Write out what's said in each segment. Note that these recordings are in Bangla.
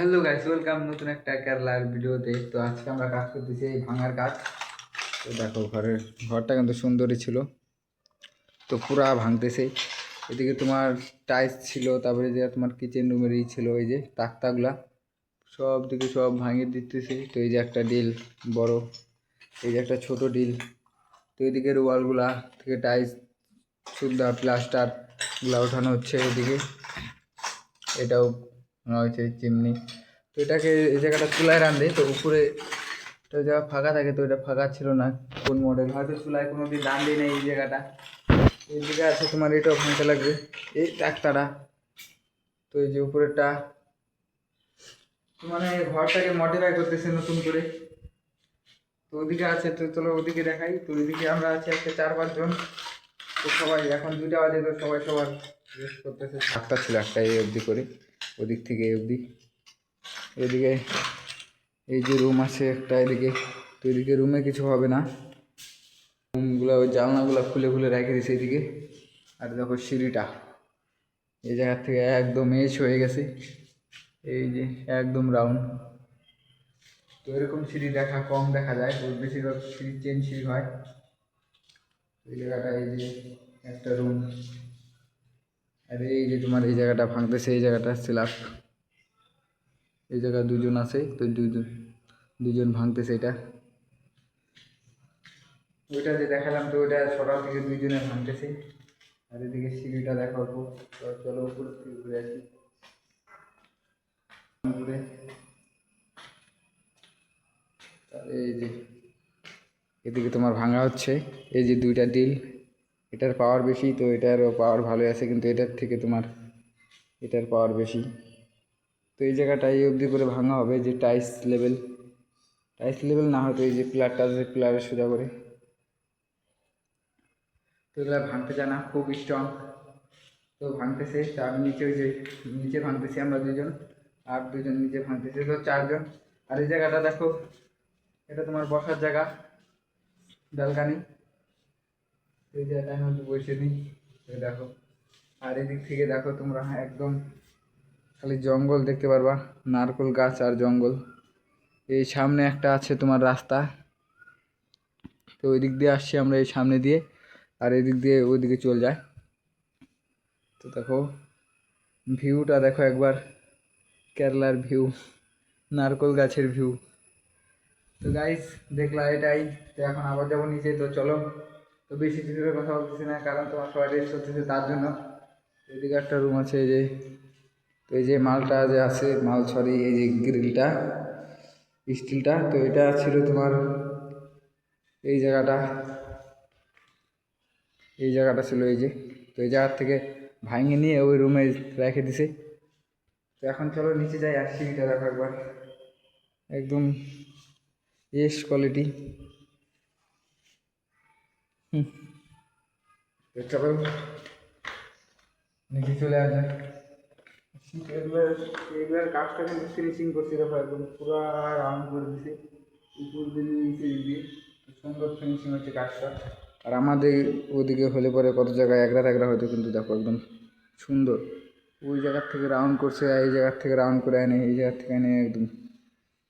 হ্যালো গাইস, ওয়েলকাম নতুন একটা কেরালার ভিডিওতে। তো আজকে আমরা কাজ করতেছি এই ভাঙার কাজ। তো দেখো ঘরটা কিন্তু সুন্দরই ছিল, তো পুরা ভাঙতেছে। এদিকে তোমার টাইলস ছিল, তারপরে যে তোমার কিচেন রুমের ছিল এই যে তাক্তাগুলা সব দিকে সব ভাঙিয়ে দিতেছে। তো এই যে একটা ডিল বড়, এই যে একটা ছোট ডিল। তো এদিকের ওয়ালগুলা থেকে টাইলস সুদ্ধা প্লাস্টারগুলা ওঠানো হচ্ছে। এদিকে এটাও মনে হচ্ছে চিমনি। তো এটাকে এই জায়গাটা চুলায় রান্ধে, তো উপরে তো জায়গা ফাঁকা থাকে, তো এটা ফাঁকা ছিল না। কোন মডেল হয়তো চুলায় কোনো দিন রান্ধেই নেই এই জায়গাটা। এই দিকে আছে তোমার, এটাও ভাঙতে লাগবে এই টাকতাটা। তো এই যে উপরেরটা মানে ঘরটাকে মডিফাই করতেছে নতুন করে। তো ওদিকে আছে, তো চলো ওদিকে দেখাই। তো ওইদিকে আমরা আছি আজকে 4-5 জন। তো সবাই এখন 2টা বাজে, তো সবাই সবার রেস্ট করতেছে। 7টা ছিল, একটা এই অবধি করে, ওদিক থেকে এই অবধি। এদিকে এই যে রুম আছে একটা এদিকে, তো এদিকে রুমে কিছু হবে না। রুমগুলো ওই জানলাগুলো খুলে খুলে রেখে দিয়েছে এদিকে। আর দেখো সিঁড়িটা এই জায়গার থেকে একদম এজ হয়ে গেছে, এই যে একদম রাউন্ড। তো এরকম সিঁড়ি কম দেখা যায়, তো বেশিরভাগ সিঁড়ি চেন সিঁড়ি হয়। এই জায়গাটা এই যে একটা রুম। আর এই যে তোমার এই জায়গাটা ভাঙতেছে, এই জায়গাটা স্ল্যাব। এই জায়গায় 2জন আছে, তো দুজন ভাঙতেছে এটা। ওইটা যে দেখালাম, তো ওইটা সকাল থেকে 2জনে ভাঙতেছে। আর এদিকে সিঁড়িটা দেখো, তো চলো উপরে ঘুরে আসি। উপরে এই যে এদিকে তোমার ভাঙা হচ্ছে, এই যে 2টা ডিল। এটার পাওয়ার বেশি, তো এটারও পাওয়ার ভালোই আছে, কিন্তু এটার থেকে তোমার এটার পাওয়ার বেশি। তো এই জায়গাটা এই অবধি করে ভাঙা হবে, যে টাইলস লেভেল না হয়তো এই যে পিলারটা আছে, পিলারের সোজা করে। তো এগুলো ভাঙতে জানা খুব স্ট্রং। তো ভাঙতেছে, তা আমি নিচে ওই যে নিচে ভাঙতেছি আমরা 2জন, আর 2জন নিচে ভাঙতেছে, তো 4জন। আর এই জায়গাটা দেখো, এটা তোমার বসার জায়গা, ব্যালকানি। এই জায়গাটা আমি বসে নিই, দেখো। আর এদিক থেকে দেখো তোমরা একদম খালি জঙ্গল দেখতে পারবা, নারকেল গাছ আর জঙ্গল। এই সামনে একটা আছে তোমার রাস্তা, তো ওই দিক দিয়ে আসছি আমরা, এই সামনে দিয়ে। আর এদিক দিয়ে ওইদিকে চলে যায়। তো দেখো ভিউটা দেখো একবার, কেরালার ভিউ, নারকেল গাছের ভিউ। তো গাইস দেখলা এটাই। তো এখন আবার যাবো নিচে, তো চলো। তো বেশি দূরে কথা বলতেছি না, কারণ তোমার সবাই রেস্ট করতেছে তার জন্য। এদিকে একটা রুম আছে এই যে, তো এই যে মালটা যে আছে মাল, সরি এই যে গ্রিলটা স্টিলটা, তো এটা ছিল তোমার এই জায়গাটা, এই জায়গাটা ছিল এই যে। তো এই জায়গার থেকে ভাঙিয়ে নিয়ে ওই রুমে রেখে দিছে। তো এখন চলো নিচে যাই, আর সিঁড়িটা দেখো একবার, একদম এস কোয়ালিটি। তো চলো নিচে চলে আসবে। এগুলোর কাজটা কিন্তু ফিনিশিং করছি, দেখো একদম পুরো রাউন্ড করে দিছে, উপর দিয়ে নিচে দিয়ে সুন্দর ফিনিশিং হচ্ছে কাজটা। আর আমাদের ওদিকে হলে পরে কত জায়গায় একরা একরা হয়তো, কিন্তু দেখো একদম সুন্দর। ওই জায়গার থেকে রাউন্ড করছে, এই জায়গার থেকে রাউন্ড করে এনে এই জায়গার থেকে এনে একদম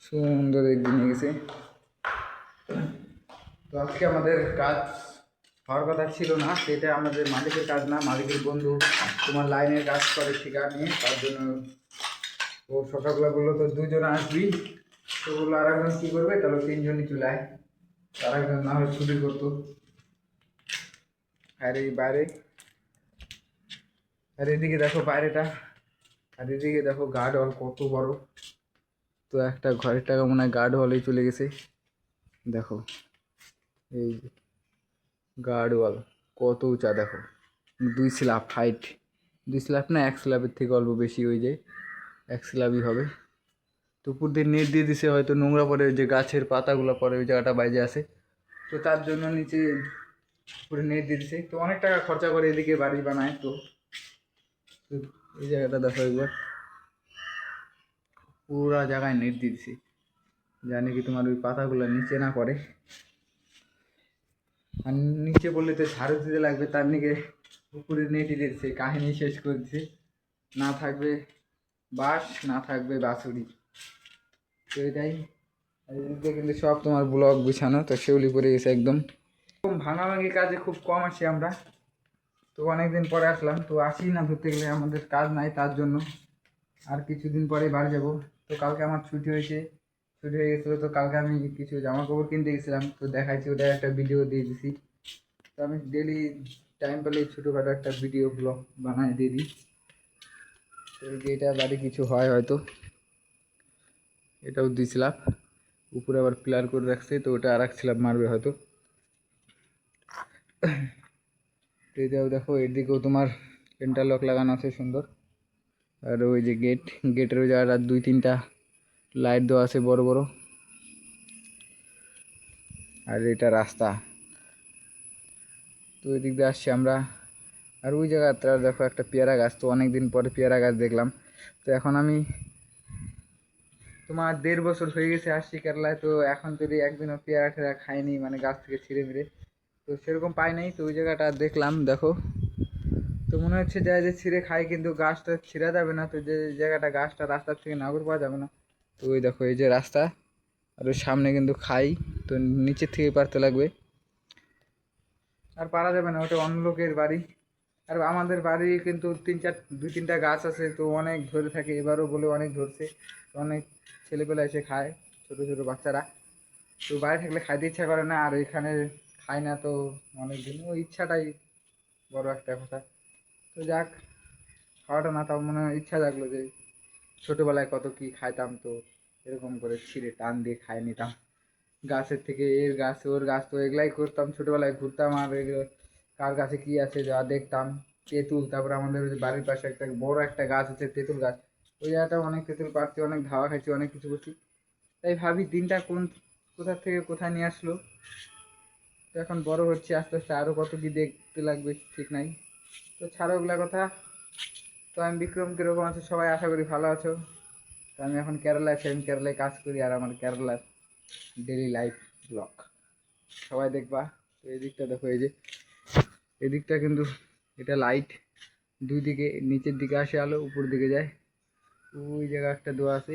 সুন্দর একদিন নিয়ে গেছে। তো আজকে আমাদের কাজ হওয়ার কথা ছিল না, সেটা আমাদের মালিকের কাজ না, মালিকের বন্ধু তোমার লাইনের কাজ করে ঠিকা নিয়ে, তার জন্য ও সকালবেলা বললো তো 2জন আসবি। তো বললো আর একজন কী করবে, তাহলে 3জনই চুলায়, আর একজন না হয় ছুটি করতো। আর এই বাইরে, আর এদিকে দেখো বাইরেটা, আর এদিকে দেখো গার্ড ওয়াল কত বড়। তো একটা ঘরের টাকা মনে হয় গার্ড ওয়ালেই চলে গেছে, দেখো এই গার্ড ওয়াল কত উঁচা দেখো, 2 স্ল্যাব হাইট, 2 স্ল্যাব না 1 স্ল্যাবের থেকে অল্প বেশি, ওই যে 1 স্ল্যাবই হবে। তো উপর দিয়ে নেট দিয়ে দিছে, হয়তো নোংরা পড়ে, ওই যে গাছের পাতাগুলো পড়ে ওই জায়গাটা বাইরে আছে, তো তার জন্য নিচে পুরো নেট দিয়ে দিছে। তো অনেক টাকা খরচা করে এদিকে বাড়ি বানায়। তো এই জায়গাটা দেখো একবার, পুরা জায়গায় নেট দিয়ে দিছে, জানি কি তোমার ওই পাতাগুলো নিচে না পড়ে। আর নিচে বললে তো ঝাড়ু দিতে লাগবে, তার নিকে উপরে নেটই দিচ্ছে, কাহিনী শেষ করে দিচ্ছে। না থাকবে বাঁশ, না থাকবে বাঁশুড়ি, তো এটাই। আর এদিকে কিন্তু সব তোমার ব্লক বিছানো, তো শিউলি পড়ে গেছে একদম। ভাঙাভাঙি কাজে খুব কম আসি আমরা, তো অনেকদিন পরে আসলাম, তো আসি না ধরতে গেলে আমাদের কাজ নাই তার জন্য। আর কিছুদিন পরে বাড়ি যাব। তো কালকে আমার ছুটি হয়েছে, ছুটি হয়ে গেছিলো, তো কালকে আমি কিছু জামা কাপড় কিনতে গেছিলাম, তো দেখাচ্ছি, ওটা একটা ভিডিও দিয়ে দিছি। তো আমি ডেলি টাইম পেলে ছোটোখাটো একটা ভিডিও ব্লগ বানায় দিয়ে দিই। তো এটা বাড়ি কিছু হয় হয়তো, এটাও দিয়েছিলাম, উপরে আবার প্লার করে রাখছে, তো ওটা আর এক স্ল্যাব মারবে হয়তো। তো এটাও দেখো, এর দিকেও তোমার ইন্টারলক লাগানো আছে সুন্দর। আর ওই যে গেটের ওই জায়গাটা 2-3টা লাইট দেওয়া আছে বড় বড়। আর এটা রাস্তা, তো ওই দিক দিয়ে আসছি আমরা। আর ওই জায়গাটা দেখো একটা পেয়ারা গাছ, তো অনেক দিন পরে পেয়ারা গাছ দেখলাম। তো এখন আমি তোমার 1.5 বছর হয়ে গেছে আসছি কেরালায়, তো এখন যদি একদিনও পেয়ারা টেরা খাইনি, মানে গাছ থেকে ছিঁড়ে মিড়ে, তো সেরকম পাই নাই। তো ওই জায়গাটা দেখলাম দেখো, তো মনে হচ্ছে যায় যে ছিঁড়ে খাই, কিন্তু গাছটা ছিঁড়া যাবে না, তো যে জায়গাটা গাছটা রাস্তার থেকে নাগর পাওয়া যাবে না। তো ওই দেখো এই যে রাস্তা, আর ওই সামনে কিন্তু খাই, তো নিচের থেকে পারতে লাগবে, আর পারা যাবে না, ওটা অন্য লোকের বাড়ি। আর আমাদের বাড়ি কিন্তু 2-3টা গাছ আছে, তো অনেক ধরে থাকে, এবারও বলে অনেক ধরছে, তো অনেক ছেলেপেলা এসে খায়, ছোটো ছোটো বাচ্চারা। তো বাইরে থাকলে খাইতে ইচ্ছা করে না, আর এখানে খায় না, তো অনেক দিন ওই ইচ্ছাটাই বড় একটা কথা। তো যাক, খাওয়াটা না, তাও মনে হয় ইচ্ছা জাগলো যে ছোটোবেলায় কত কি খাইতাম, তো এরকম করে ছিঁড়ে টান দিয়ে খাই নিতাম গাছের থেকে, এর গাছ ওর গাছ, তো এগুলাই করতাম ছোটোবেলায়, ঘুরতাম। আর এগুলো কার গাছে কী আছে যা দেখতাম। তেঁতুল, তারপরে আমাদের ওই যে বাড়ির পাশে একটা বড় একটা গাছ আছে তেঁতুল গাছ, ওই জায়গাটাও অনেক তেঁতুল পাড়ছি, অনেক ধাওয়া খাইছি, অনেক কিছু করছি। তাই ভাবি দিনটা কোথা থেকে কোথায় নিয়ে আসলো। তো এখন বড় হচ্ছে আস্তে আস্তে, আরও কত কী দেখতে লাগবে ঠিক নাই। তো ছাড়ো ওগুলা কথা। তো আমি বিক্রম, কীরকম আছো সবাই, আশা করি ভালো আছো। তো আমি এখন কেরালায় আছি, আমি কেরালায় কাজ করি, আর আমার কেরালার ডেলি লাইফ ব্লগ সবাই দেখবা। তো এদিকটা দেখো, এই যে এদিকটা কিন্তু এটা লাইট, দুই দিকে, নিচের দিকে আসে আলো, উপর দিকে যায়, ওই জায়গা একটা দেওয়া আছে।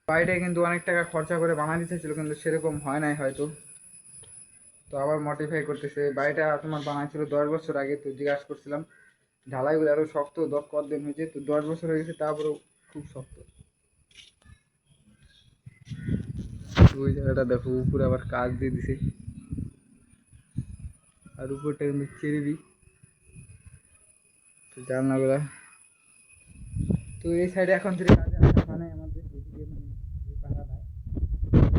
বাড়িটা কিন্তু অনেক টাকা খরচা করে বানাতে চাইছিল, কিন্তু সেরকম হয় নাই হয়তো, তো আবার মডিফাই করতেছে। বাড়িটা তোমার বানাইছিল 10 বছর আগে, তো জিজ্ঞাসা করছিলাম ঢালাইগুলো আরও শক্ত, কতদিন হয়েছে, তো 10 বছর হয়ে গেছে, তারপরেও খুব শক্ত। ওই জায়গাটা দেখো, উপরে আবার কাজ দিয়ে দিছে, আর উপরটা কিন্তু চেরিবি, তো জানলাগুলা। তো এই সাইডে এখন যদি কাজে আসা হয় নাই আমাদের এদিকে, মানে এই পাড়াটায়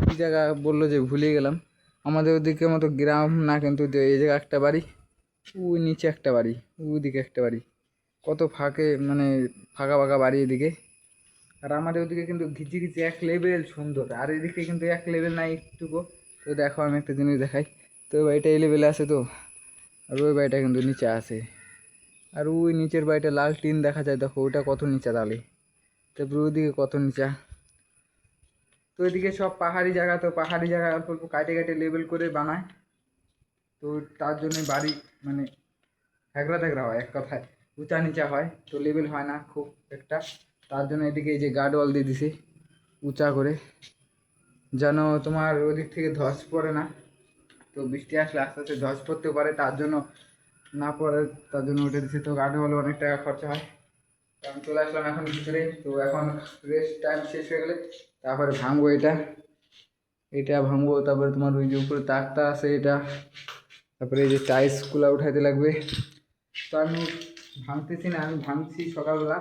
এই জায়গা বললো যে ভুলে গেলাম, আমাদের ওদিকে মতো গ্রাম না, কিন্তু এই জায়গা একটা বাড়ি, ওই নিচে একটা বাড়ি, ওইদিকে একটা বাড়ি, কত ফাঁকে, মানে ফাঁকা ফাঁকা বাড়ি এদিকে। আর আমাদের ওদিকে কিন্তু ঘিচি ঘিচি এক লেভেল সুন্দর, আর এদিকে কিন্তু এক লেভেল নাই একটুকু। তো দেখো আমি একটা জিনিস দেখাই, তো ওই বাড়িটা এই লেভেলে আছে, তো আর ওই বাড়িটা কিন্তু নিচে আছে। আর ওই নিচের বাড়িটা লাল টিন দেখা যায়, দেখো ওটা কত নিচা তাহলে, তারপরে ওইদিকে কত নিচা। তো এদিকে সব পাহাড়ি জায়গা, তো পাহাড়ি জায়গা অল্প অল্প কাটে কাটে লেবেল করে বানায়, তো তার জন্য বাড়ি মানে থ্যাকড়া থ্যাকড়া হয়, এক কথায় উঁচা নিচা হয়, তো লেবেল হয় না খুব একটা। তার জন্য এদিকে এই যে গার্ড ওয়াল দিয়ে দিছে উঁচা করে, যেন তোমার ওদিক থেকে ধস পড়ে না, তো বৃষ্টি আসলে আস্তে আস্তে ধস পড়তে পারে, তার জন্য না পড়ে, তার জন্য উঠে দিচ্ছে। তো গার্ড ওয়ালে অনেক টাকা খরচা হয়। তো আমি চলে আসলাম এখন ভিতরে, তো এখন রেস্ট টাইম শেষ হয়ে গেলে তারপরে ভাঙবো এটা, এটা ভাঙবো, তারপরে তোমার ওই যে উপরে তারটা আছে এটা, তারপরে এই যে টাইলসগুলো উঠাইতে লাগবে। তো আমি ভাঙতেছি না, আমি ভাঙছি সকালবেলা,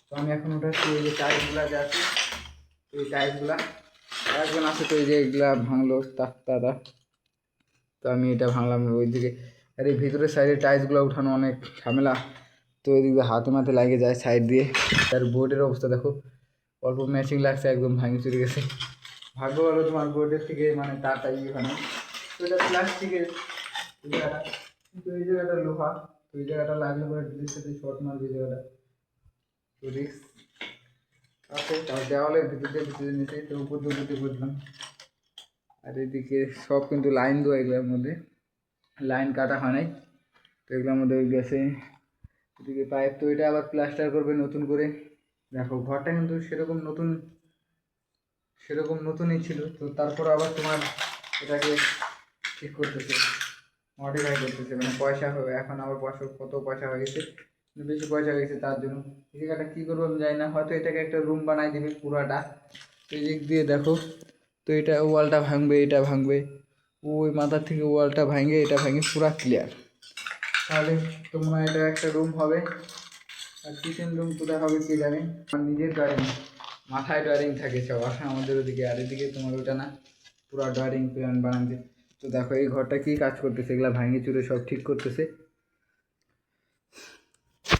তো আমি এখন উঠাচ্ছি এই যে টাইলসগুলা যে আছে, এই টাইলসগুলা একজন আছে, তো এই যে এগুলা ভাঙলো তারটা, তো আমি এটা ভাঙলাম ওইদিকে। আর এই ভিতরের সাইডে টাইলসগুলো উঠানো অনেক ঝামেলা, তো এদিকে হাতে মাথে লাগে যায় সাইড দিয়ে। তার বোর্ডের অবস্থা দেখো, অল্প ম্যাচিং লাগছে, একদম ভাঙি চুরে গেছে। ভাগ্য ভালো তোমার বোর্ডের থেকে মানে তারটা ইয়ে হয় না, তো এটা প্লাস্টিকের জায়গাটা, কিন্তু এই জায়গাটা লোহা, তো এই জায়গাটা লাগলে পরে ডিলের সাথে শর্ট মারবে এই জায়গাটা, তো রিক্স আছে। তার দেওয়ালের ভিতরে নিচে, তো উপর দিয়ে করলাম। আর এদিকে সব কিন্তু লাইন দেওয়া, এগুলোর মধ্যে লাইন কাটা হয় নাই, তো এগুলোর মধ্যে ওই গেছে এদিকে পাইপ, তো এটা আবার প্লাস্টার করবে নতুন করে। দেখো ঘরটা কিন্তু সেরকম নতুন সেরকম নতুনই ছিল, তো তারপর আবার তোমার এটাকে ঠিক করতেছে, মডিফাই করতেছে, মানে পয়সা হবে এখন, আবার বছর কত পয়সা হয়ে গেছে, বেশি পয়সা হয়ে গেছে তার জন্য। এই জায়গাটা কী করবো আমি জানি না, হয়তো এটাকে একটা রুম বানাই দেবে পুরাটা। তো এই দিক দিয়ে দেখো, তো এটা ওয়ালটা ভাঙবে, এটা ভাঙবে, ওই মাথার থেকে ওয়ালটা ভাঙে, এটা ভাঙে, পুরা ক্লিয়ার। তাহলে তোমরা এটা একটা রুম হবে। আর কিচেন রুম কোথায় হবে কে জানে, আমার নিজের ড্রয়িং, মাথায় ড্রয়িং থাকে সবার আমাদের ওদিকে, আর এদিকে তোমার ওটা না, পুরো ড্রয়িং প্ল্যান বানাচ্ছে। তো দেখো এই ঘরটা কি কাজ করতেছে, এগুলা ভাঙে চুরে সব ঠিক করতেছে।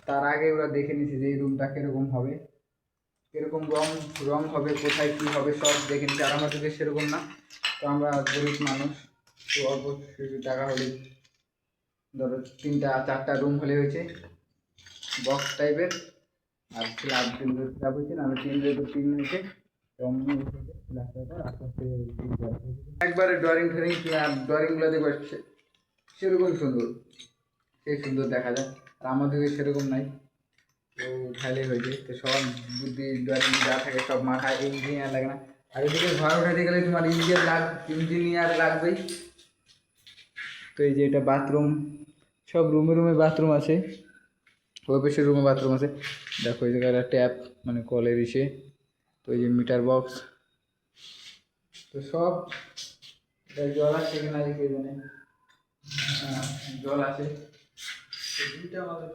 তার আগে ওরা দেখে নিচ্ছে যে এই রুমটা কীরকম হবে, কীরকম রং রং হবে, কোথায় কী হবে সব দেখে নিচ্ছে। আর আমাদেরকে সেরকম না, তো আমরা গরিব মানুষ, তো অল্প টাকা হলে ধরো 3-4টা রুম হলে হয়েছে, বক্স টাইপের। আর স্ল্যাব স্ল্যাব হয়েছে না, আমি 3 হয়েছে, একবারে ড্রয়িং ফ্রয়িং ড্রয়িংগুলো দেখবে সেরকম সুন্দর, সেই সুন্দর দেখা যায়। আর আমাদের সেরকম নাই, তো তাহলে হয়েছে। তো সব বুদ্ধি ড্রয়িং যা থাকে সব মাথায়, ইঞ্জিনিয়ার লাগে না। আর এদিকে ঘর উঠাতে গেলে তোমার ইঞ্জিনিয়ার লাগবেই। তো এই যে এটা বাথরুম, সব রুমে রুমে বাথরুম আছে, ওই পাশে রুমে বাথরুম আছে। দেখো এই জায়গায় ট্যাপ, মানে কলের ইসে। তো এই যে মিটার বক্স, তো সব জল আসছে কিনা কে জানে, জল আছে। দুইটা আমাদের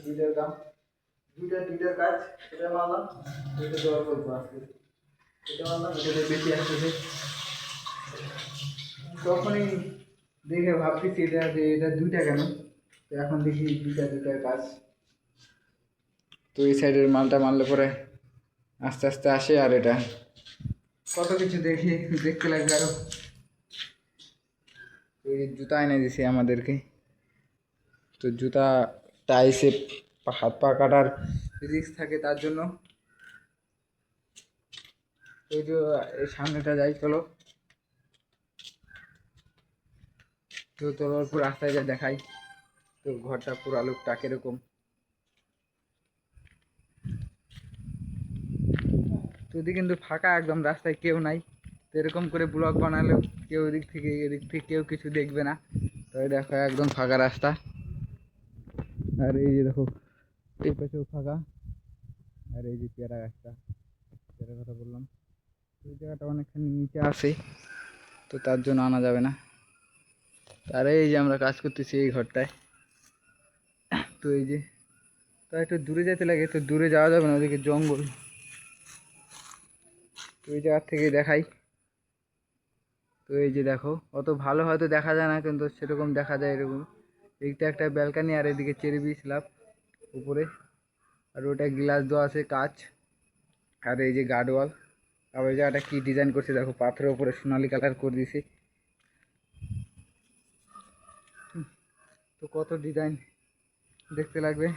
দুইটার দাম, দুইটার কাজ, এটা মারলাম, এটা জল করবো আসছে, এটা মারলাম, এটা বেশি আসতেছে। তখনই দেখে ভাবতেছি এটা যে এটা 2টা কেন, তো এখন দেখি দুইটার কাজ। তো এই সাইডের মালটা মারলে পরে আস্তে আস্তে আসে, আর এটা কত কিছু দেখতে লাগবে আরো। তো এই জুতা এনে দিছে আমাদেরকে, তো জুতা টাইসে হাত পা কাটার রিস্ক থাকে তার জন্য। তো এই যে এই সামনেটা যাই চলো, তো তোর পুরো রাস্তায় যা দেখাই, তো ঘরটা পুরো লুকটা কিরকম। তো এদিকে কিন্তু ফাঁকা একদম, রাস্তায় কেউ নাই। তো এরকম করে ব্লগ বানালেও কেউ এদিক থেকে কেউ কিছু দেখবে না। তো এই দেখো একদম ফাঁকা রাস্তা, আর এই যে দেখো এই পাশেও ফাঁকা, আর এই যে পেয়ারা গাছটা, পেয়ারা কথা বললাম, এই জায়গাটা অনেকখানি নিচে আসে, তো তার জন্য আনা যাবে না। আর এই যে আমরা কাজ করতেছি এই ঘরটায়, তো এই যে, তো একটু দূরে যেতে লাগে, তো দূরে যাওয়া যাবে না, ওদিকে জঙ্গল। তো এই জায়গার থেকে দেখাই, তো এই যে দেখো অত ভালো হয়তো দেখা যায় না, কিন্তু সেরকম দেখা যায় এরকম। এইটা একটা ব্যালকানি, আর এদিকে চেরি স্ল্যাব উপরে, আর ওটা গ্লাস দেওয়া আছে কাচ, আর এই যে গার্ডওয়াল। আর ওই জায়গাটা কি ডিজাইন করছে দেখো, পাথরের উপরে সোনালি কালার করে দিছে। তো কত ডিজাইন দেখতে লাগবে।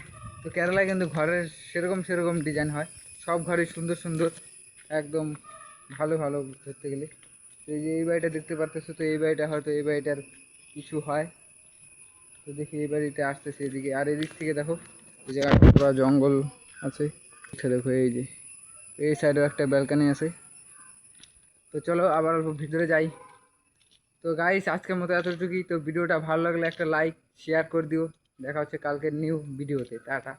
তো কেরালায় কিন্তু ঘরের সেরকম ডিজাইন হয়, সব ঘরই সুন্দর সুন্দর, একদম ভালো ভালো ধরতে গেলে। তো এই যে এই বাড়িটা দেখতে পারতেছো, তো এই বাড়িটা হয়তো এই বাড়িটার কিছু হয়। তো দেখি এই বাড়িতে আসতেছে এদিকে, আর এদিক থেকে দেখো এই জায়গাটা পুরো জঙ্গল আছে। দেখো এই যে এই সাইডেও একটা ব্যালকানি আছে। তো চলো আবার অল্প ভিতরে যাই। তো গাইস আজকের মতো এতটুকুই। তো ভিডিওটা ভালো লাগলে একটা লাইক শেয়ার করে দিও। দেখা হচ্ছে কালকের নিউ ভিডিওতে। টাটা।